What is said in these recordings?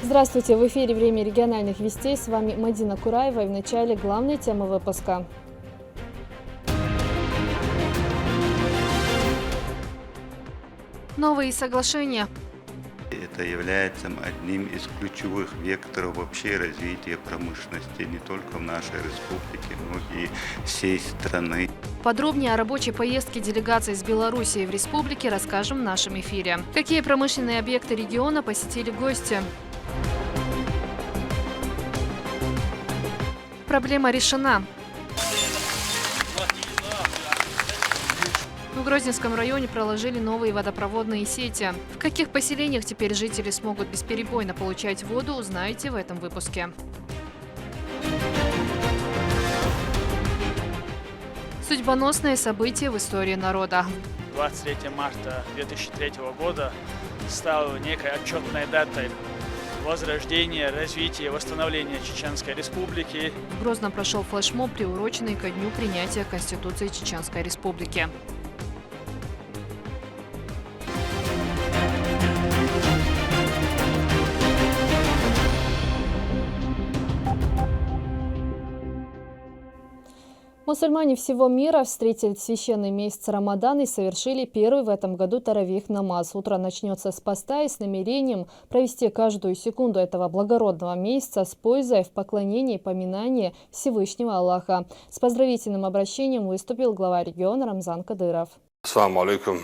Здравствуйте! В эфире «Время региональных вестей». С вами Мадина Кураева. И в начале главные темы выпуска. Новые соглашения. Это является одним из ключевых векторов вообще развития промышленности не только в нашей республике, но и всей страны. Подробнее о рабочей поездке делегации из Белоруссии в республике расскажем в нашем эфире. Какие промышленные объекты региона посетили гости? Проблема решена. В Грозненском районе проложили новые водопроводные сети. В каких поселениях теперь жители смогут бесперебойно получать воду, узнаете в этом выпуске. Судьбоносные события в истории народа. 23 марта 2003 года стал некой отчетной датой возрождения, развития, восстановления Чеченской Республики. В Грозном прошел флешмоб, приуроченный ко дню принятия Конституции Чеченской Республики. Мусульмане всего мира встретили священный месяц Рамадан и совершили первый в этом году таравих намаз. Утро начнется с поста и с намерением провести каждую секунду этого благородного месяца с пользой в поклонении и поминании Всевышнего Аллаха. С поздравительным обращением выступил глава региона Рамзан Кадыров. Ассаламу алейкум.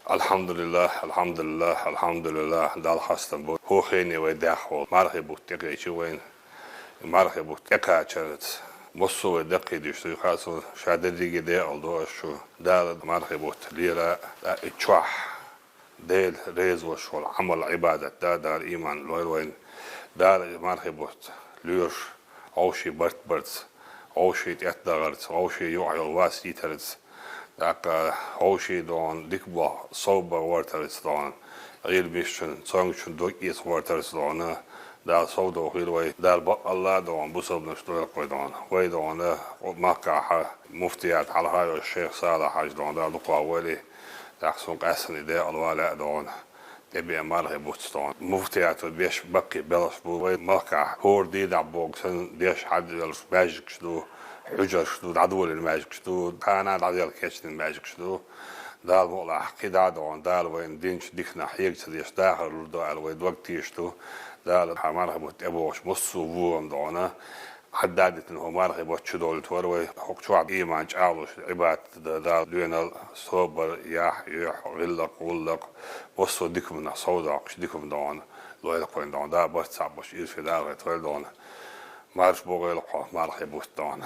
Alhamdulillah, alhamdulillah, alhamdulillah. Dal hastan bu. Hocheni ve dachol. Marhibu tekeichwein. مرحبا تكاچرت مصو دقي دشتي خاصو شاددي دي الدو شو دار مرحبا ليرا اتشوح ديل ريز وشول عمل عبادة دار ايمان لوين دار مرحبا ليرش اوشي برت اوشي تيتدغرت اوشي يوعي واسي ترت داك اوشي دون ديكبا صوبا ورترت دون غير بيشن صانشن دوكيس ورترت دون دار صودا وغيره دار بق الله دون بصوب نشتغل قيدون ويدون مكة مفتيات على هاي الشيخ صالح حاج دون دار لقوا ولي تحسن قاسن ده الولاء دون تبي مرة بوستون مفتيات بيش بقي بلش بوي مكة هور دي دعبوك سن ديش حد الماجيك شدو حجر شدو عدول الماجيك شدو كان عدول كيشن الماجيك شدو دار مقلع حقيدة دون دار وين دينش ديكنا حيك ديش داخل دار وين وقتي شدو دار مرحبا تبوش مصو بوم دونا حدادت انه مرحبا تشدول توروي حقشوا ايمان جعلوش عباد دار لينا صوبر يح غلق مصو ديكم صودا ديكم دون لو يلقون دون دار برتصعبش في دار تولدون مارش بوغيلقو مرحبا دون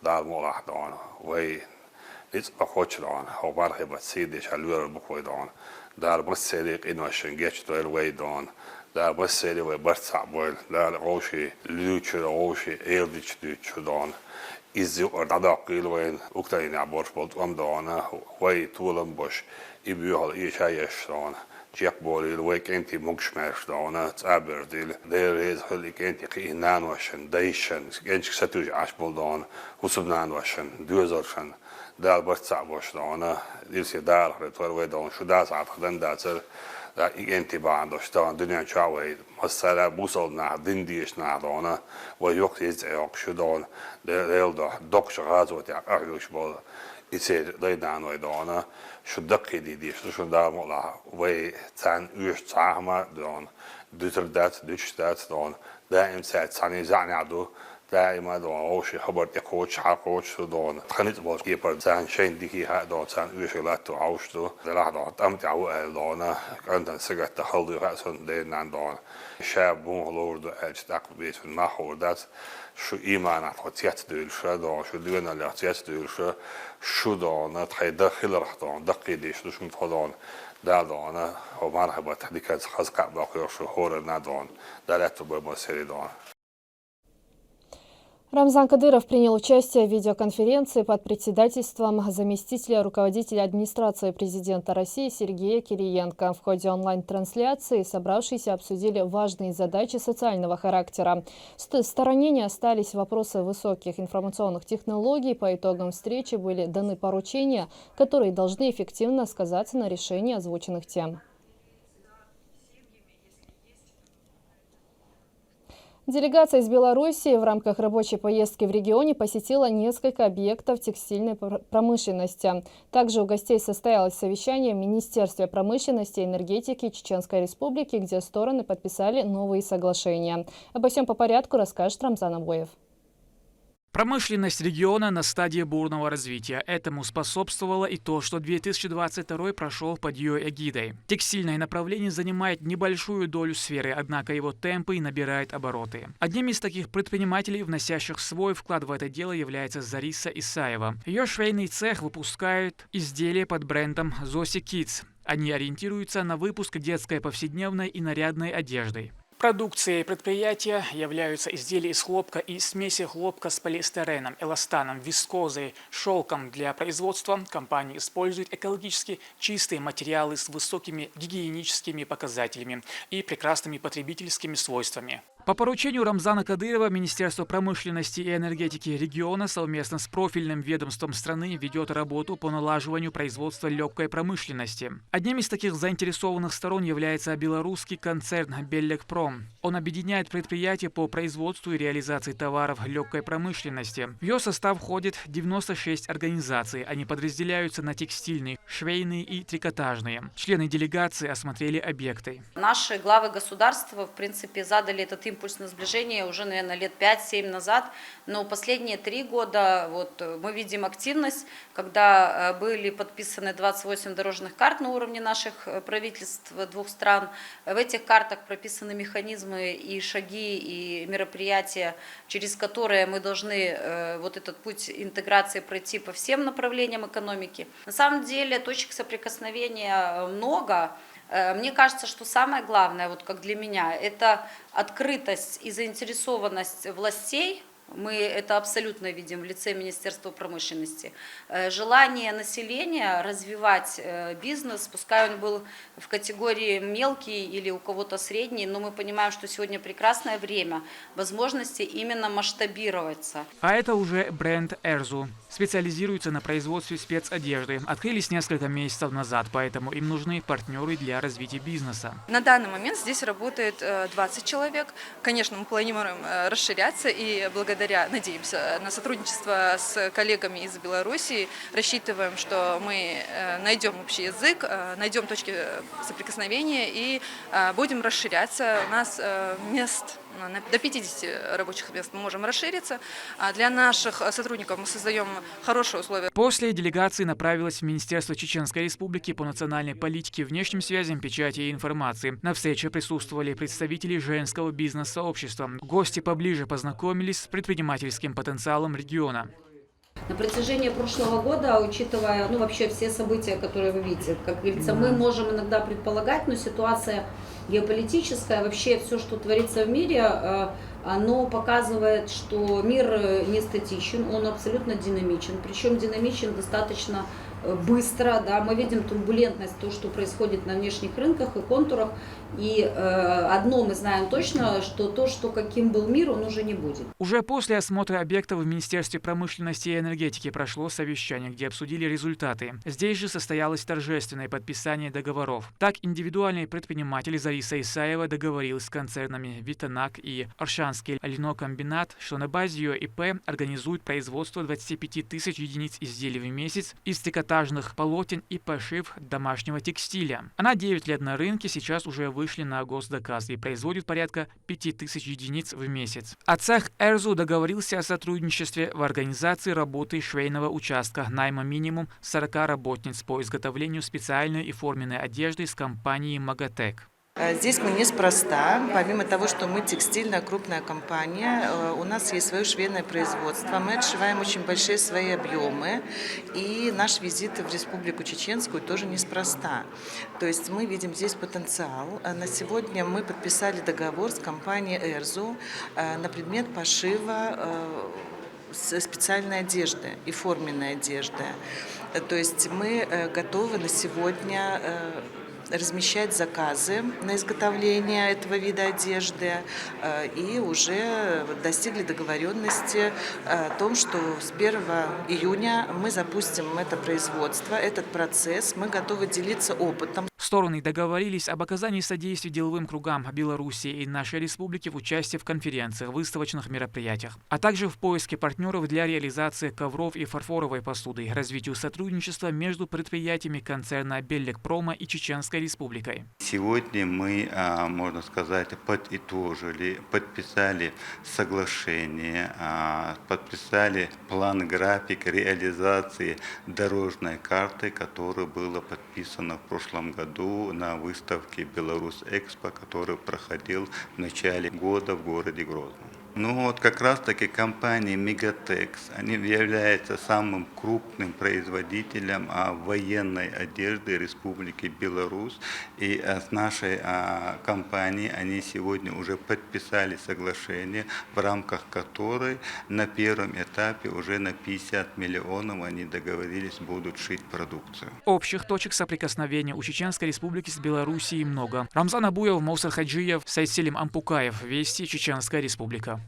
دار مولح دون وي نيت اخوش دون هو مرحبا سيدي شالور بوكوي دون دار بس سيديق انو شنجيش تويل وي دون دار بس سيدي وي برتصع بويل دار غوشي لوتش غوشي ايلديش لوتش دون إزي أرداقيل وين أكترين عبورش بولت دون وي طولن بوش إبيوهل إيشايش دون جيك بولي ويك انتي مقشماش دون تعبر ديل دير هيز هليك انتي قينان وشن دايشن انتي ستوج عشبول دون وسبنان وشن دوزرشن دار برتصع بوش دون ديلسي دار رتور وي دون شو داس عطدن داتر دا انتي باندوش دون دنيا شاوي مسألة بوصلنا دنديش نادونا ويوقت يزعيق شو دون ديل دو دوكش غازوتي أعيوش بول يصير ديدان ويدونا شو دقي دي شو دا مقلا وي تان يوش تعامة دون دوتردات دوشتات دون دائم ساعد ثاني زعني عدو دائما دون أوشي خبرت يكوش حقوش دون خنيت بول كيبر تان شين ديكي ها دون تان يوش لاتو عوشتو دلاح دون تمتع وقال دون كنتن سجت تخلدي رأسن دين دون شاب مغلور دو أجتاق بيت في المحور دات شو إيمان عطيات دولشة دون شو دينا اللي عطيات دولشة شو دون تخي داخل رح دون دقي ديش دوش متخدون دا دون هو مرحبا تحديكات خزقع باقي شو هور نادون دالاتو بمسيري دون. Рамзан Кадыров принял участие в видеоконференции под председательством заместителя руководителя администрации президента России Сергея Кириенко. В ходе онлайн-трансляции собравшиеся обсудили важные задачи социального характера. В стороне не остались вопросы высоких информационных технологий. По итогам встречи были даны поручения, которые должны эффективно сказаться на решении озвученных тем. Делегация из Беларуси в рамках рабочей поездки в регионе посетила несколько объектов текстильной промышленности. Также у гостей состоялось совещание в Министерстве промышленности и энергетики Чеченской Республики, где стороны подписали новые соглашения. Обо всем по порядку расскажет Рамзан Абоев. Промышленность региона на стадии бурного развития. Этому способствовало и то, что 2022 прошел под ее эгидой. Текстильное направление занимает небольшую долю сферы, однако его темпы набирают обороты. Одним из таких предпринимателей, вносящих свой вклад в это дело, является Зариса Исаева. Ее швейный цех выпускает изделия под брендом Zosi Kids. Они ориентируются на выпуск детской повседневной и нарядной одежды. Продукцией предприятия являются изделия из хлопка и смеси хлопка с полиэстереном, эластаном, вискозой, шелком. Для производства компания использует экологически чистые материалы с высокими гигиеническими показателями и прекрасными потребительскими свойствами. По поручению Рамзана Кадырова Министерство промышленности и энергетики региона совместно с профильным ведомством страны ведет работу по налаживанию производства легкой промышленности. Одним из таких заинтересованных сторон является белорусский концерн «Беллекпром». Он объединяет предприятия по производству и реализации товаров легкой промышленности. В ее состав входит 96 организаций. Они подразделяются на текстильные, швейные и трикотажные. Члены делегации осмотрели объекты. Наши главы государства, в принципе, задали этот импульс на сближение уже, наверное, лет 5-7 назад. Но последние 3 года мы видим активность, когда были подписаны 28 дорожных карт на уровне наших правительств 2 стран. В этих картах прописаны механизмы и шаги, и мероприятия, через которые мы должны этот путь интеграции пройти по всем направлениям экономики. На самом деле точек соприкосновения много. Мне кажется, что самое главное, как для меня, это открытость и заинтересованность властей. Мы это абсолютно видим в лице Министерства промышленности. Желание населения развивать бизнес, пускай он был в категории мелкий или у кого-то средний, но мы понимаем, что сегодня прекрасное время возможности именно масштабироваться. А это уже бренд Erzu. Специализируется на производстве спецодежды. Открылись несколько месяцев назад, поэтому им нужны партнеры для развития бизнеса. На данный момент здесь работает 20 человек. Конечно, мы планируем расширяться и надеемся на сотрудничество с коллегами из Беларуси. Рассчитываем, что мы найдем общий язык, найдем точки соприкосновения и будем расширяться. У нас до 50 рабочих мест мы можем расшириться. Для наших сотрудников мы создаем хорошие условия. После делегации направилась в Министерство Чеченской Республики по национальной политике, внешним связям, печати и информации. На встрече присутствовали представители женского бизнес-сообщества. Гости поближе познакомились с предпринимательским потенциалом региона. На протяжении прошлого года, учитывая вообще все события, которые вы видите, как говорится, мы можем иногда предполагать, но ситуация геополитическая, вообще все, что творится в мире, оно показывает, что мир не статичен, он абсолютно динамичен, причем динамичен достаточно быстро, да, мы видим турбулентность, то, что происходит на внешних рынках и контурах, и одно мы знаем точно, что то, что каким был мир, он уже не будет. Уже после осмотра объектов в Министерстве промышленности и энергетики прошло совещание, где обсудили результаты. Здесь же состоялось торжественное подписание договоров. Так, индивидуальный предприниматель Зариса Исаева договорилась с концернами «Витанак» и «Оршанский льнокомбинат», что на базе ее ИП организует производство 25 тысяч единиц изделий в месяц из трикотажных полотен и пошив домашнего текстиля. Она 9 лет на рынке, сейчас уже вышли на госзаказ и производит порядка 5000 единиц в месяц. А цех Erzu договорился о сотрудничестве в организации работы швейного участка, найма минимум 40 работниц по изготовлению специальной и форменной одежды с компанией «Магатек». Здесь мы неспроста. Помимо того, что мы текстильная крупная компания, у нас есть свое швейное производство. Мы отшиваем очень большие свои объемы. И наш визит в Республику Чеченскую тоже неспроста. То есть мы видим здесь потенциал. На сегодня мы подписали договор с компанией Erzu на предмет пошива специальной одежды и форменной одежды. То есть мы готовы на сегодня размещать заказы на изготовление этого вида одежды и уже достигли договоренности о том, что с 1 июня мы запустим это производство, этот процесс. Мы готовы делиться опытом. Стороны договорились об оказании содействия деловым кругам Беларуси и нашей республики в участии в конференциях, выставочных мероприятиях, а также в поиске партнеров для реализации ковров и фарфоровой посуды, развитию сотрудничества между предприятиями концерна Беллекпрома и Чеченской Республикой. Сегодня мы, можно сказать, подытожили, подписали соглашение, подписали план-график реализации дорожной карты, которая была подписана в прошлом году на выставке «Беларусь-Экспо», который проходил в начале года в городе Грозном. Ну вот как раз таки компания Мегатекс, они являются самым крупным производителем военной одежды Республики Беларусь. И с нашей компанией они сегодня уже подписали соглашение, в рамках которой на первом этапе уже на 50 миллионов они договорились, будут шить продукцию. Общих точек соприкосновения у Чеченской Республики с Белоруссией много. Рамзан Абуев, Маусар Хаджиев, Сайселим Ампукаев, Вести, Чеченская Республика.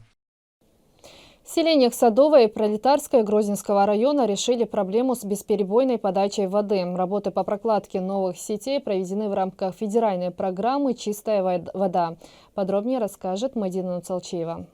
В селениях Садовое и Пролетарское Грозненского района решили проблему с бесперебойной подачей воды. Работы по прокладке новых сетей проведены в рамках федеральной программы «Чистая вода». Подробнее расскажет Мадина Нуцалчиева.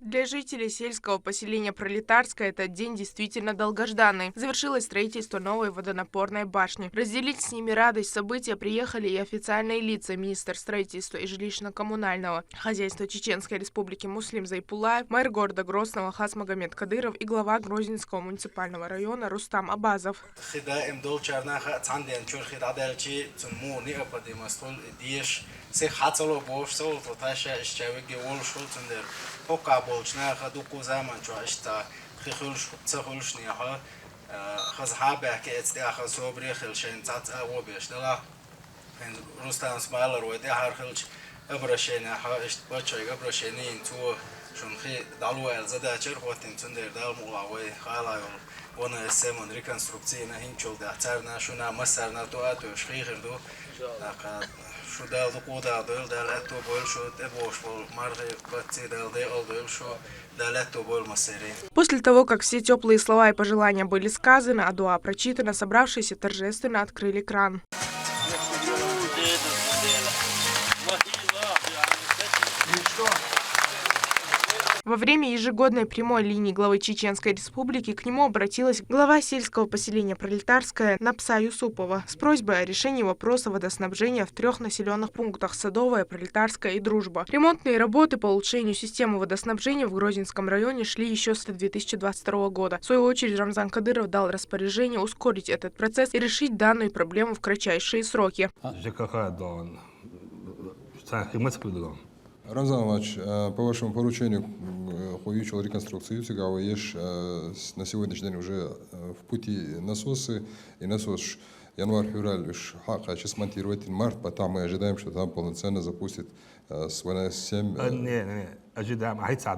Для жителей сельского поселения Пролетарское этот день действительно долгожданный. Завершилось строительство новой водонапорной башни. Разделить с ними радость события приехали и официальные лица: министр строительства и жилищно-коммунального хозяйства Чеченской Республики Муслим Зайпулаев, мэр города Грозного Хасмагомед Кадыров и глава Грозненского муниципального района Рустам Абазов. После того, как все теплые слова и пожелания были сказаны, а дуа прочитана, собравшиеся торжественно открыли кран. Во время ежегодной прямой линии главы Чеченской Республики к нему обратилась глава сельского поселения Пролетарское Напса Юсупова с просьбой о решении вопроса водоснабжения в 3 населенных пунктах: Садовое, Пролетарское и Дружба. Ремонтные работы по улучшению системы водоснабжения в Грозненском районе шли еще с 2022 года. В свою очередь Рамзан Кадыров дал распоряжение ускорить этот процесс и решить данную проблему в кратчайшие сроки. Рамзан Иванович, по вашему поручению увеличил реконструкцию Юсигава. Есть на сегодняшний день уже в пути насосы. И насос январь-февраль хака сейчас монтировать март, потом мы ожидаем, что там полноценно запустит с 7. ожидаем март,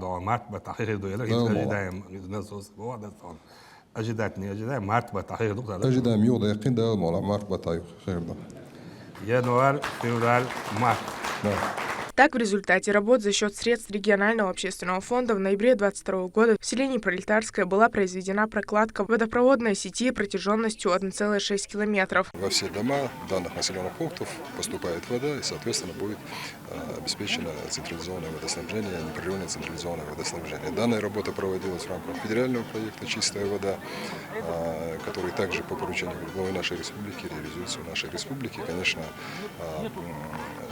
ожидаем يوضع يقين ده الموضوع март بتاعه خير ده. январь, февраль, март. Так, в результате работ за счет средств регионального общественного фонда в ноябре 2022 года в селении Пролетарское была произведена прокладка водопроводной сети протяженностью 1,6 километров. Во все дома данных населенных пунктов поступает вода, и, соответственно, будет обеспечено централизованное водоснабжение, непрерывное централизованное водоснабжение. Данная работа проводилась в рамках федерального проекта «Чистая вода», который также по поручению главы нашей республики реализуется в нашей республике. Конечно,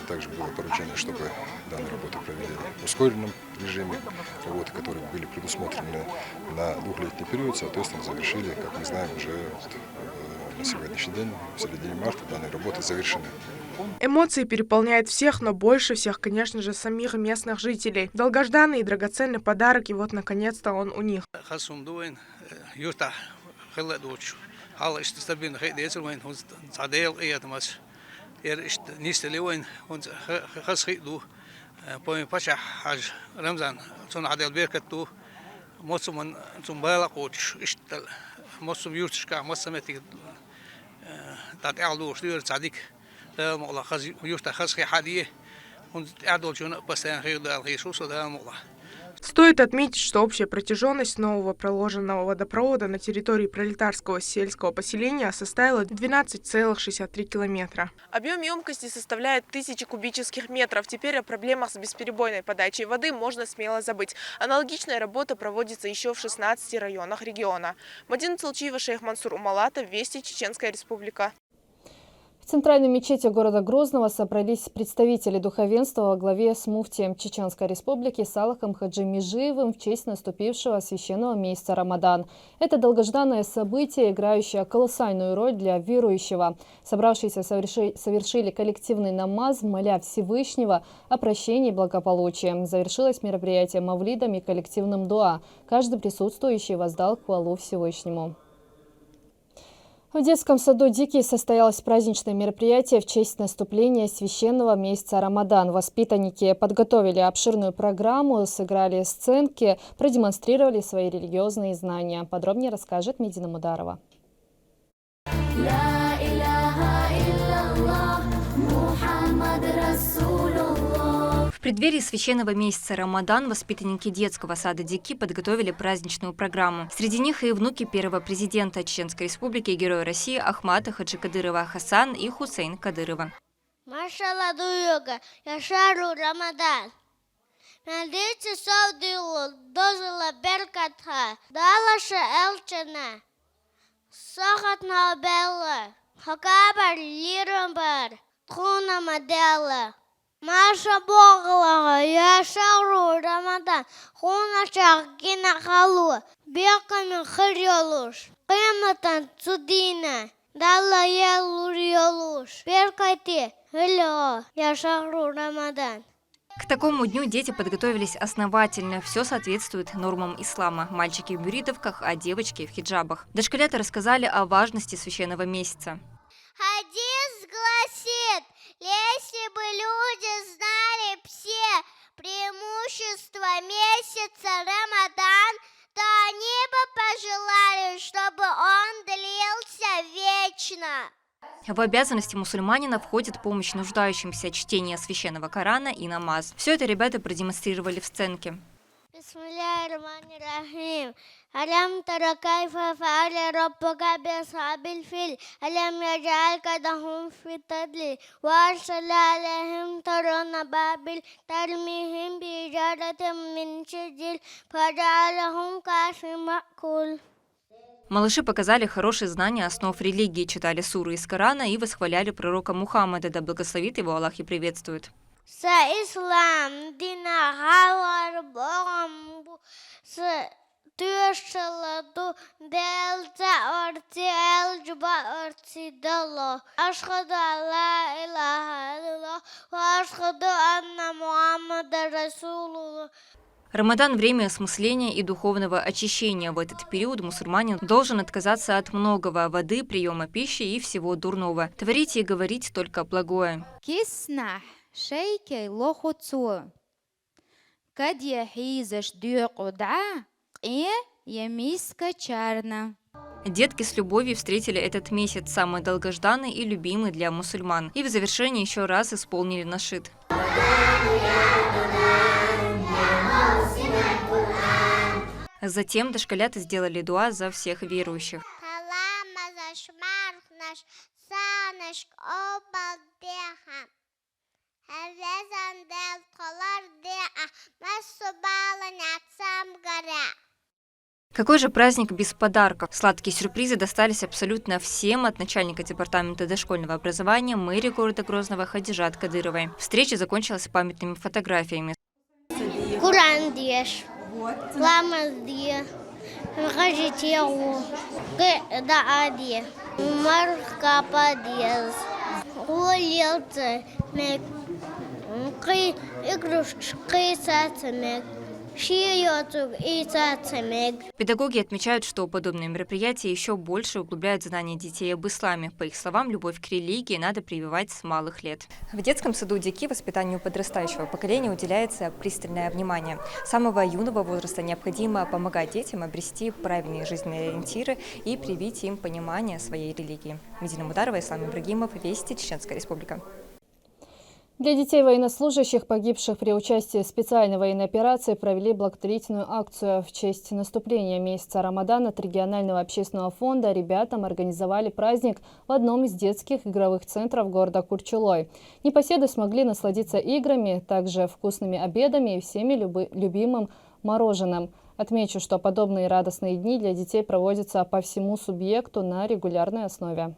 также было поручение, чтобы данные работы провели в ускоренном режиме. Работы, которые были предусмотрены на 2-летний период, соответственно, завершили, как мы знаем, уже на сегодняшний день, в середине марта, данные работы завершены. Эмоции переполняют всех, но больше всех, конечно же, самих местных жителей. Долгожданный и драгоценный подарок, и вот, наконец-то, он у них. نيستلوين خسخيدو بوين باشا حاج رمضان صون عدل بيركتو موسم بالا قوتش اشتل موسم يوتشكا موسمتي تعالو شدير تصديق لا مولا خز يوتا خسخي حديه هون تعدل جون بس خير ده الخيسوس ده مولا Стоит отметить, что общая протяженность нового проложенного водопровода на территории пролетарского сельского поселения составила 12,63 километра. Объем емкости составляет 1000 кубических метров. Теперь о проблемах с бесперебойной подачей воды можно смело забыть. Аналогичная работа проводится еще в 16 районах региона. Мадина Целчиева, Шейх Мансур Умалатов, Вести, Чеченская Республика. В центральной мечети города Грозного собрались представители духовенства во главе с муфтием Чеченской Республики Салахом Хаджи Межиевым в честь наступившего священного месяца Рамадан. Это долгожданное событие, играющее колоссальную роль для верующего. Собравшиеся совершили коллективный намаз, моля Всевышнего о прощении и благополучии. Завершилось мероприятие мавлидом и коллективным дуа. Каждый присутствующий воздал хвалу Всевышнему. В детском саду «Дикий» состоялось праздничное мероприятие в честь наступления священного месяца Рамадан. Воспитанники подготовили обширную программу, сыграли сценки, продемонстрировали свои религиозные знания. Подробнее расскажет Медина Мударова. В преддверии священного месяца Рамадан воспитанники детского сада «Дикий» подготовили праздничную программу. Среди них и внуки первого президента Чеченской Республики, Героя России Ахмата Хаджи Кадырова Хасан и Хусейн Кадырова. Машалла дуюга, я шару Рамадан. Надеется саудилу, дозала беркатха, далаша элчана. Сахатна белла, хакабар лирамбар, тхуна мадела. Маша Богла, я шару Рамадан, хуна шахкина халу, беками хрелуш, кематан цудина, дала я лурьелуш, беркайте, хело, я шару Рамадан. К такому дню дети подготовились основательно. Все соответствует нормам ислама. Мальчики в бюридовках, а девочки в хиджабах. Дошколята рассказали о важности священного месяца. Хадис гласит, если бы люди знали все преимущества месяца Рамадан, то они бы пожелали, чтобы он длился вечно. В обязанности мусульманина входит помощь нуждающимся, чтение священного Корана и намаз. Все это ребята продемонстрировали в сценке. Бисмиллахир-рахманир-рахим. Алям тара кайфа фааля раббука биасхабил фил. Алям яджаль кадахум фи тадлил. Ва арсала алейхим тарана бабил. Тармихим биджаратим мин сиджил. Фаджалахум каши макул. Малыши показали хорошие знания основ религии, читали суры из Корана и восхваляли пророка Мухаммада, да благословит его Аллах и приветствует. Ислам дина халар богам с тюшаладу делта орти элджба орти дало. Ашхаду ла илаха илlallah ва ашхаду анна Мухаммада расулуллах. Рамадан – время осмысления и духовного очищения. В этот период мусульманин должен отказаться от многого – воды, приема пищи и всего дурного. Творить и говорить только благое. Кисна шейкей лохуцу. Кадья хизаш дюкуда и ямиска чарна. Детки с любовью встретили этот месяц, самый долгожданный и любимый для мусульман. И в завершении еще раз исполнили нашид. Затем дошколята сделали дуа за всех верующих. Какой же праздник без подарков? Сладкие сюрпризы достались абсолютно всем, от начальника департамента дошкольного образования мэрии города Грозного Хадижат Кадыровой. Встреча закончилась памятными фотографиями. Куран диеш, ламаз дие, гажитеу, гда дие, маркапа диез, улелцы, мек, кы игрушки сацмек. Педагоги отмечают, что подобные мероприятия еще больше углубляют знания детей об исламе. По их словам, любовь к религии надо прививать с малых лет. В детском саду «Дикий» воспитанию подрастающего поколения уделяется пристальное внимание. С самого юного возраста необходимо помогать детям обрести правильные жизненные ориентиры и привить им понимание своей религии. Медина Мударова, Ислам Ибрагимов, Вести, Чеченская Республика. Для детей военнослужащих, погибших при участии в специальной военной операции, провели благотворительную акцию. В честь наступления месяца Рамадан от регионального общественного фонда ребятам организовали праздник в одном из детских игровых центров города Курчулой. Непоседы смогли насладиться играми, также вкусными обедами и всеми любимым мороженым. Отмечу, что подобные радостные дни для детей проводятся по всему субъекту на регулярной основе.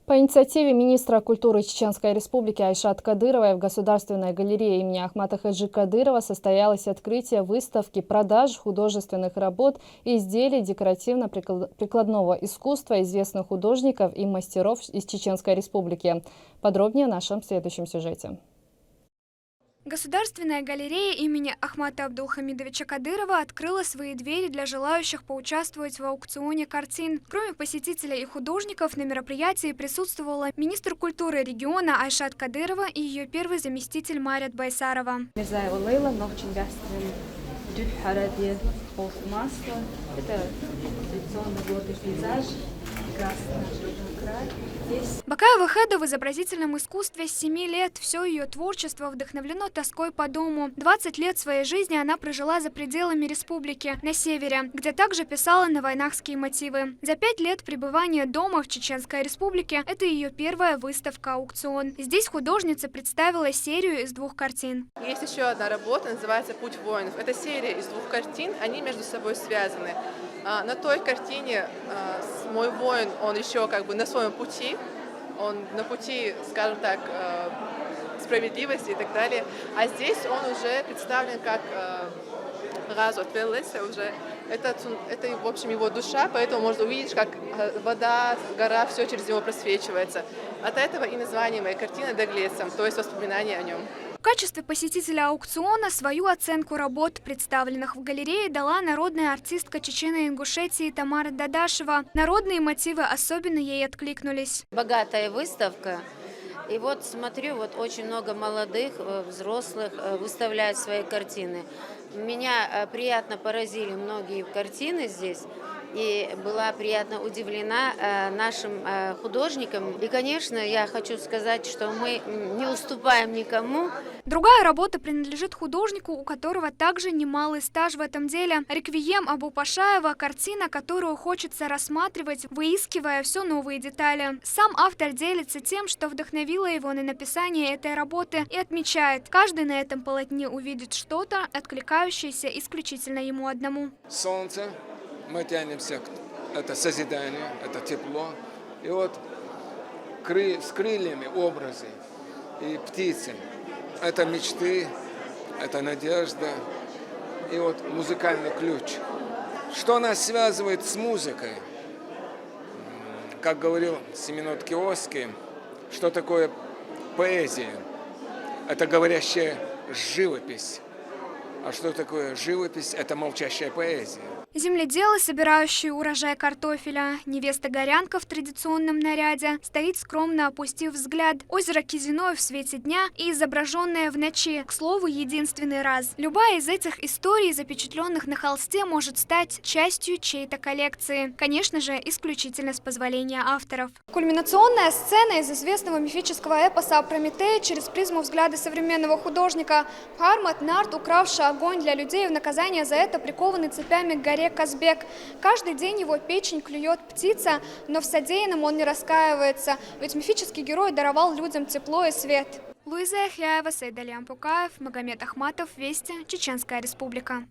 По инициативе министра культуры Чеченской Республики Айшат Кадыровой в Государственной галерее имени Ахмата Хаджи Кадырова состоялось открытие выставки продаж художественных работ и изделий декоративно-прикладного искусства известных художников и мастеров из Чеченской Республики. Подробнее в нашем следующем сюжете. Государственная галерея имени Ахмата Абдулхамидовича Кадырова открыла свои двери для желающих поучаствовать в аукционе картин. Кроме посетителей и художников, на мероприятии присутствовала министр культуры региона Айшат Кадырова и ее первый заместитель Марят Байсарова. Это традиционный горный пейзаж, прекрасный наш родной край. Бакаева Хеда в изобразительном искусстве с 7 лет. Все ее творчество вдохновлено тоской по дому. 20 лет своей жизни она прожила за пределами республики, на севере, где также писала на войнахские мотивы. За 5 лет пребывания дома в Чеченской Республике это ее первая выставка-аукцион. Здесь художница представила серию из 2 картин. Есть еще одна работа, называется «Путь воинов». Это серия из 2 картин, они между собой связаны. На той картине мой воин, он еще как бы на своем пути, он на пути, скажем так, справедливости и так далее. А здесь он уже представлен как Газу Твелеса, уже это, в общем, его душа, поэтому можно увидеть, как вода, гора, все через него просвечивается. От этого и название моей картины «Доглецам», то есть воспоминания о нем. В качестве посетителя аукциона свою оценку работ, представленных в галерее, дала народная артистка Чечено-Ингушетии Тамара Дадашева. Народные мотивы особенно ей откликнулись. Богатая выставка. И вот смотрю, вот очень много молодых, взрослых выставляют свои картины. Меня приятно поразили многие картины здесь. И была приятно удивлена нашим художникам. И, конечно, я хочу сказать, что мы не уступаем никому. Другая работа принадлежит художнику, у которого также немалый стаж в этом деле. «Реквием Абу Пашаева» – картина, которую хочется рассматривать, выискивая все новые детали. Сам автор делится тем, что вдохновило его на написание этой работы, и отмечает, каждый на этом полотне увидит что-то, откликающееся исключительно ему одному. Солнце. Мы тянемся, это созидание, это тепло. И вот с крыльями образы и птицы. Это мечты, это надежда. И вот музыкальный ключ. Что нас связывает с музыкой? Как говорил Семенот Киосский, что такое поэзия? Это говорящая живопись. А что такое живопись? Это молчащая поэзия. Земледелы, собирающие урожай картофеля. Невеста-горянка в традиционном наряде стоит скромно, опустив взгляд. Озеро Кизиной в свете дня и изображенное в ночи. К слову, единственный раз. Любая из этих историй, запечатленных на холсте, может стать частью чьей-то коллекции. Конечно же, исключительно с позволения авторов. Кульминационная сцена из известного мифического эпоса о Прометее через призму взгляда современного художника. Хармат Нарт, укравший огонь для людей, в наказание за это прикованный цепями к горе Казбек. Каждый день его печень клюет птица, но в содеянном он не раскаивается, ведь мифический герой даровал людям тепло и свет. Луиза Яхяева, Сайдалиан Пукаев, Магомед Ахматов, Вести, Чеченская Республика.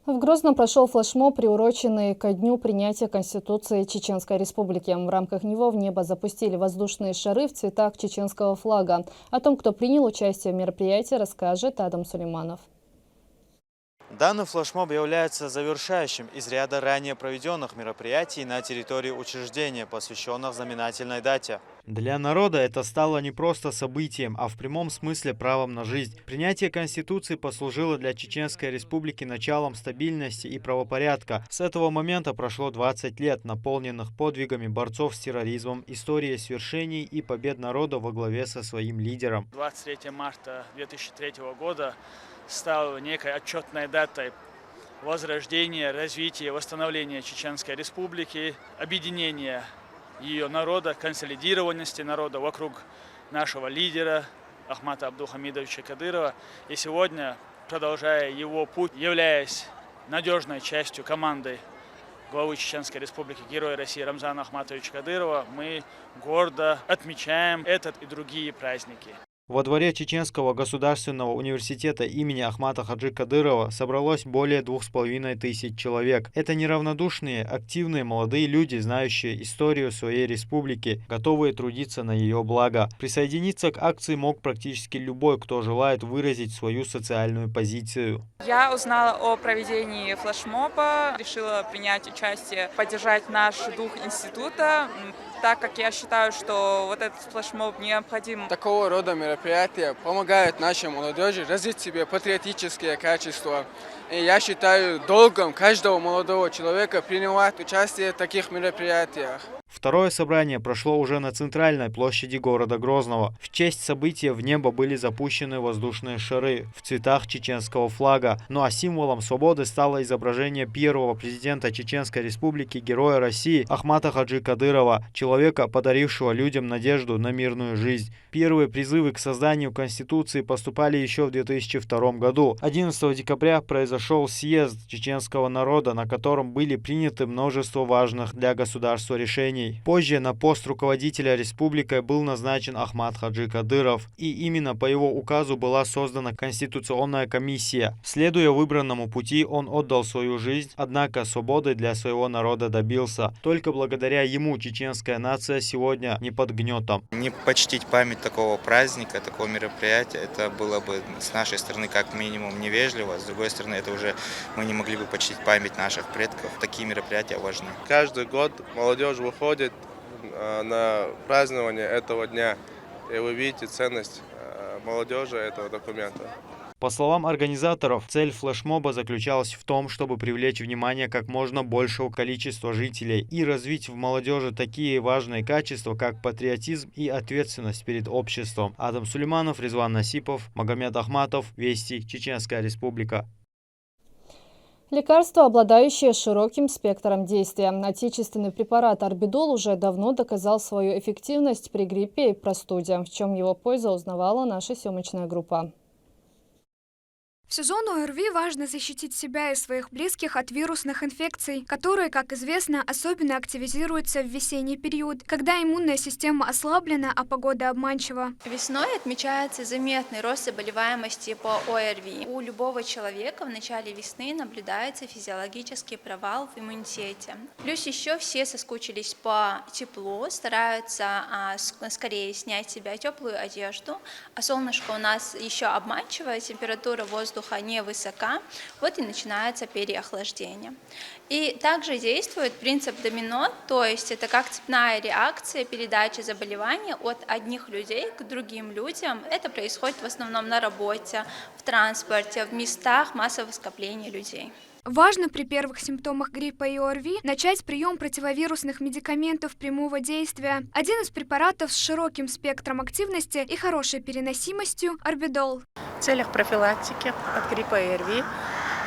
В Грозном прошел флешмоб, приуроченный ко дню принятия Конституции Чеченской Республики. В рамках него в небо запустили воздушные шары в цветах чеченского флага. О том, кто принял участие в мероприятии, расскажет Адам Сулейманов. Данный флешмоб является завершающим из ряда ранее проведенных мероприятий на территории учреждения, посвященных знаменательной дате. Для народа это стало не просто событием, а в прямом смысле правом на жизнь. Принятие Конституции послужило для Чеченской Республики началом стабильности и правопорядка. С этого момента прошло 20 лет, наполненных подвигами борцов с терроризмом, историей свершений и побед народа во главе со своим лидером. 23 марта 2003 года стал некой отчетной датой возрождения, развития, восстановления Чеченской Республики, объединения ее народа, консолидированности народа вокруг нашего лидера Ахмата Абдулхамидовича Кадырова. И сегодня, продолжая его путь, являясь надежной частью команды главы Чеченской Республики, Героя России Рамзана Ахматовича Кадырова, мы гордо отмечаем этот и другие праздники. Во дворе Чеченского государственного университета имени Ахмата Хаджи Кадырова собралось более 2500 человек. Это неравнодушные, активные молодые люди, знающие историю своей республики, готовые трудиться на ее благо. Присоединиться к акции мог практически любой, кто желает выразить свою социальную позицию. Я узнала о проведении флешмоба, решила принять участие, поддержать наш дух института, так как я считаю, что вот этот флешмоб необходим. Такого рода мероприятия помогают нашей молодежи развить в себе патриотические качества. И я считаю долгом каждого молодого человека принимать участие в таких мероприятиях. Второе собрание прошло уже на центральной площади города Грозного. В честь события в небо были запущены воздушные шары в цветах чеченского флага. Ну а символом свободы стало изображение первого президента Чеченской Республики, Героя России Ахмата Хаджи Кадырова, человека, подарившего людям надежду на мирную жизнь. Первые призывы к созданию Конституции поступали еще в 2002 году. 11 декабря произошел съезд чеченского народа, на котором были приняты множество важных для государства решений. Позже на пост руководителя республикой был назначен Ахмат Хаджи Кадыров, и именно по его указу была создана Конституционная комиссия. Следуя выбранному пути, он отдал свою жизнь, однако свободы для своего народа добился. Только благодаря ему чеченская нация сегодня не под гнетом. Не почтить память такого праздника, такого мероприятия, это было бы с нашей стороны как минимум невежливо, с другой стороны, это уже мы не могли бы почтить память наших предков. Такие мероприятия важны. Каждый год молодежь выходит на празднование этого дня, и вы видите ценность молодежи этого документа. По словам организаторов, цель флешмоба заключалась в том, чтобы привлечь внимание как можно большего количества жителей и развить в молодежи такие важные качества, как патриотизм и ответственность перед обществом. Адам Сулейманов, Резван Насипов, Магомед Ахматов, Вести, Чеченская Республика. Лекарство, обладающее широким спектром действия. Отечественный препарат Орбидол уже давно доказал свою эффективность при гриппе и простуде. В чем его польза, узнавала наша съемочная группа. В сезон ОРВИ важно защитить себя и своих близких от вирусных инфекций, которые, как известно, особенно активизируются в весенний период, когда иммунная система ослаблена, а погода обманчива. Весной отмечается заметный рост заболеваемости по ОРВИ. У любого человека в начале весны наблюдается физиологический провал в иммунитете. Плюс еще все соскучились по теплу, стараются скорее снять с себя теплую одежду, а солнышко у нас еще обманчивое, температура воздуха невысока, вот и начинается переохлаждение. И также действует принцип домино, то есть это как цепная реакция передачи заболевания от одних людей к другим людям. Это происходит в основном на работе, в транспорте, в местах массового скопления людей. Важно при первых симптомах гриппа и ОРВИ начать прием противовирусных медикаментов прямого действия. Один из препаратов с широким спектром активности и хорошей переносимостью – Орбидол. В целях профилактики от гриппа и ОРВИ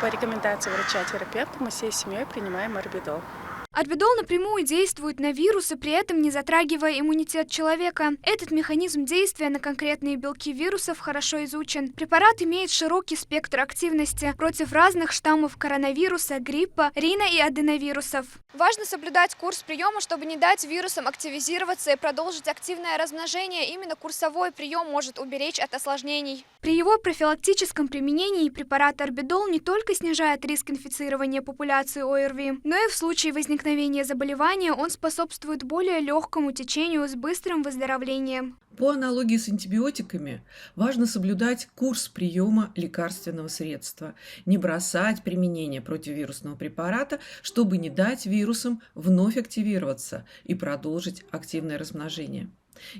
по рекомендации врача-терапевта мы всей семьей принимаем Орбидол. Орбидол напрямую действует на вирусы, при этом не затрагивая иммунитет человека. Этот механизм действия на конкретные белки вирусов хорошо изучен. Препарат имеет широкий спектр активности против разных штаммов коронавируса, гриппа, рино- и аденовирусов. Важно соблюдать курс приема, чтобы не дать вирусам активизироваться и продолжить активное размножение. Именно курсовой прием может уберечь от осложнений. При его профилактическом применении препарат Орбидол не только снижает риск инфицирования популяции ОРВИ, но и в случае возникновения заболевания он способствует более легкому течению с быстрым выздоровлением. По аналогии с антибиотиками, важно соблюдать курс приема лекарственного средства, не бросать применение противовирусного препарата, чтобы не дать вирусам вновь активироваться и продолжить активное размножение.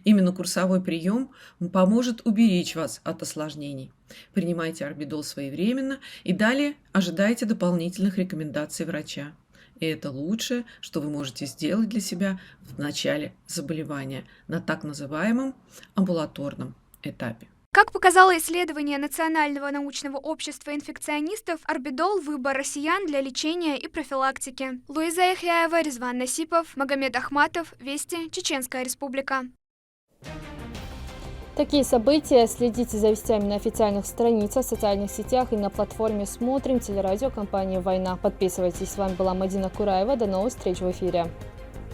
Именно курсовой прием поможет уберечь вас от осложнений. Принимайте Орбидол своевременно и далее ожидайте дополнительных рекомендаций врача. И это лучшее, что вы можете сделать для себя в начале заболевания на так называемом амбулаторном этапе. Как показало исследование Национального научного общества инфекционистов, орбидол – выбор россиян для лечения и профилактики. Луиза Яхяева, Резван Насипов, Магомед Ахматов, Вести, Чеченская Республика. Такие события следите за вестями на официальных страницах, в социальных сетях и на платформе «Смотрим» телерадиокомпании «Война». Подписывайтесь. С вами была Мадина Кураева. До новых встреч в эфире.